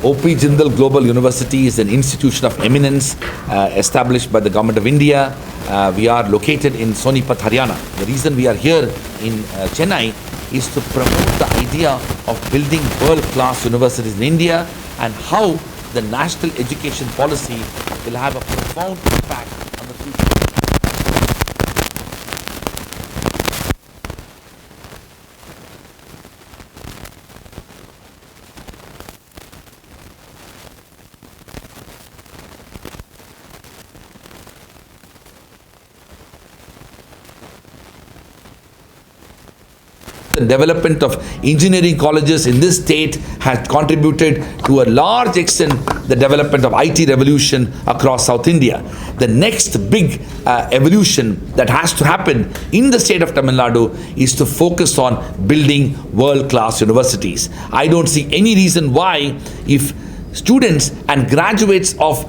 O.P. Jindal Global University is an institution of eminence established by the Government of India. We are located in Sonipat, Haryana. The reason we are here in Chennai is to promote the idea of building world-class universities in India and how the national education policy will have a profound impact on the future. The development of engineering colleges in this state has contributed to a large extent the development of IT revolution across South India. The next big evolution that has to happen in the state of Tamil Nadu is to focus on building world-class universities. I don't see any reason why, if students and graduates of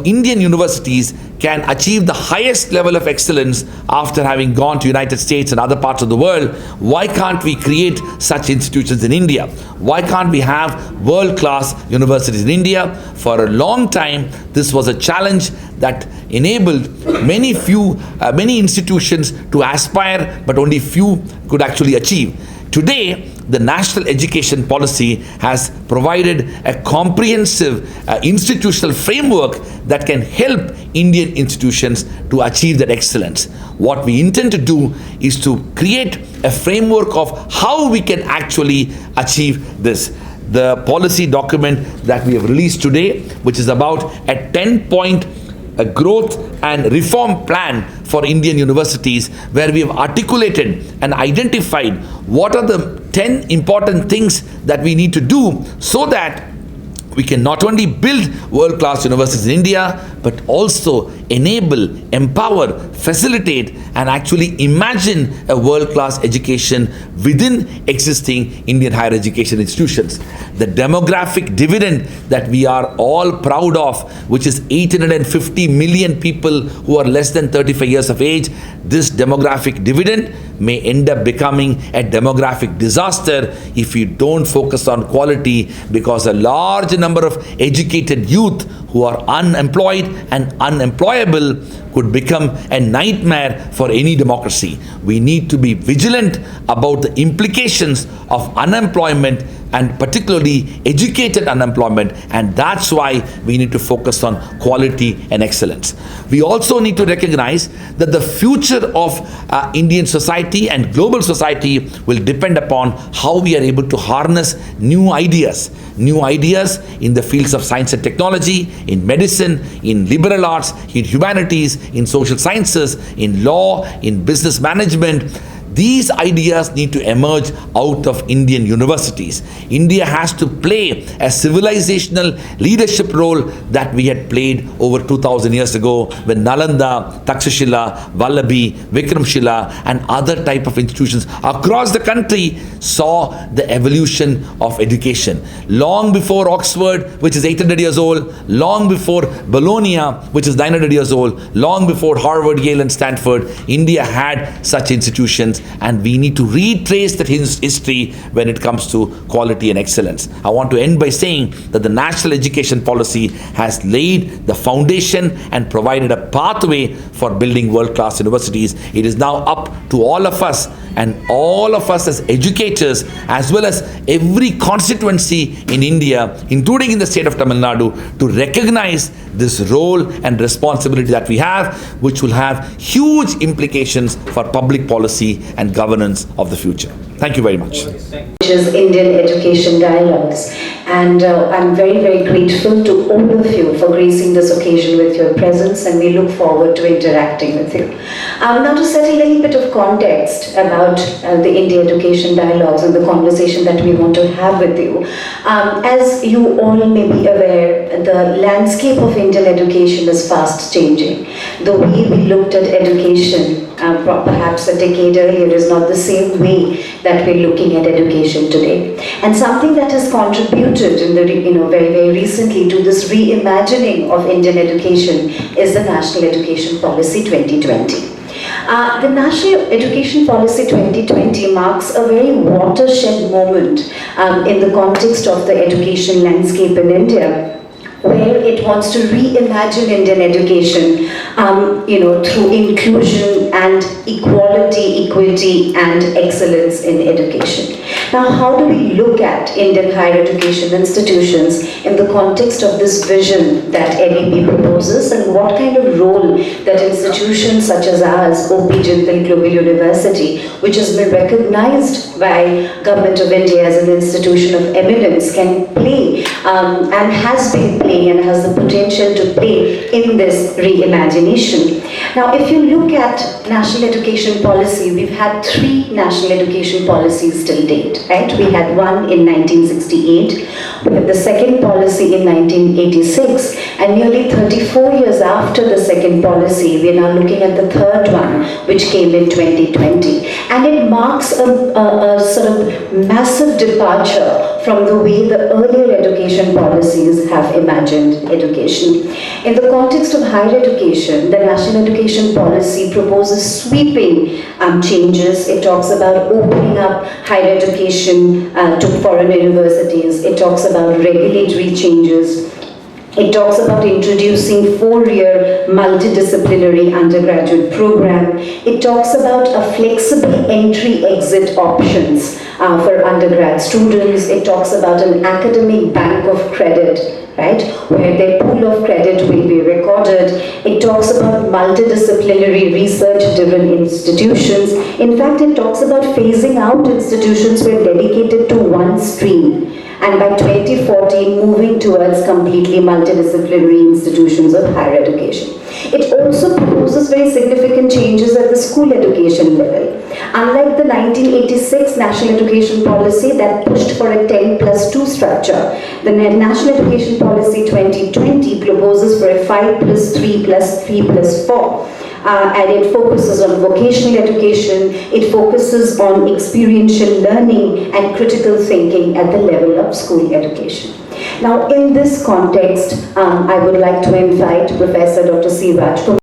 Indian universities can achieve the highest level of excellence after having gone to United States and other parts of the world, why can't we create such institutions in India? Why can't we have world-class universities in India? For a long time, this was a challenge that enabled many institutions to aspire, but only few could actually achieve. Today, the national education policy has provided a comprehensive institutional framework that can help Indian institutions to achieve that excellence. What we intend to do is to create a framework of how we can actually achieve this. The policy document that we have released today, which is about a 10-point growth and reform plan for Indian universities, where we have articulated and identified what are the 10 important things that we need to do so that we can not only build world-class universities in India, but also enable, empower, facilitate, and actually imagine a world-class education within existing Indian higher education institutions. The demographic dividend that we are all proud of, which is 850 million people who are less than 35 years of age, this demographic dividend may end up becoming a demographic disaster if you don't focus on quality, because a large number of educated youth who are unemployed and unemployable could become a nightmare for any democracy. We need to be vigilant about the implications of unemployment, and particularly educated unemployment, and that's why we need to focus on quality and excellence. We also need to recognize that the future of Indian society and global society will depend upon how we are able to harness new ideas in the fields of science and technology, in medicine, in liberal arts, in humanities, in social sciences, in law, in business management. These ideas need to emerge out of Indian universities. India has to play a civilizational leadership role that we had played over 2000 years ago when Nalanda, Takshashila, Vallabhi, Vikramshila and other type of institutions across the country saw the evolution of education. Long before Oxford, which is 800 years old, long before Bologna, which is 900 years old, long before Harvard, Yale and Stanford, India had such institutions. And we need to retrace that history when it comes to quality and excellence. I want to end by saying that the national education policy has laid the foundation and provided a pathway for building world-class universities. It is now up to all of us, and all of us as educators, as well as every constituency in India, including in the state of Tamil Nadu, to recognize this role and responsibility that we have, which will have huge implications for public policy and governance of the future. Thank you very much. Which is Indian Education Dialogues, and I'm very, very grateful to all of you for gracing this occasion with your presence, and we look forward to interacting with you. Now, to set a little bit of context about the Indian Education Dialogues and the conversation that we want to have with you. As you all may be aware, the landscape of Indian education is fast changing. The way we looked at education perhaps a decade earlier is not the same way that we're looking at education today. And something that has contributed in the very, very recently to this reimagining of Indian education is the National Education Policy 2020. The National Education Policy 2020 marks a very watershed moment in the context of the education landscape in India, where it wants to reimagine Indian education, through inclusion and equality, equity, and excellence in education. Now, how do we look at Indian higher education institutions in the context of this vision that NEP proposes, and what kind of role that institutions such as ours, Untitled Global University, which has been recognized by Government of India as an institution of eminence, can play and has been playing and has the potential to play in this reimagination. Now, if you look at national education policy, we've had 3 national education policies till date, right? We had one in 1968, we had the second policy in 1986, and nearly 34 years after the second policy, we are now looking at the third one, which came in 2020. And it marks a sort of massive departure from the way the earlier education policies have imagined education. In the context of higher education, the National Education Policy proposes sweeping changes. It talks about opening up higher education to foreign universities. It talks about regulatory changes. It talks about introducing 4-year multidisciplinary undergraduate program. It talks about a flexible entry-exit options for undergrad students. It talks about an academic bank of credit, right, where their pool of credit will be recorded. It talks about multidisciplinary research-driven institutions. In fact, it talks about phasing out institutions who are dedicated to one stream, and by 2040 moving towards completely multidisciplinary institutions of higher education. It also proposes very significant changes at the school education level. Unlike the 1986 National Education Policy that pushed for a 10+2 structure, the National Education Policy 2020 proposes for a 5+3+3+4. And it focuses on vocational education, it focuses on experiential learning and critical thinking at the level of school education. Now, in this context, I would like to invite Professor Dr. C. Raj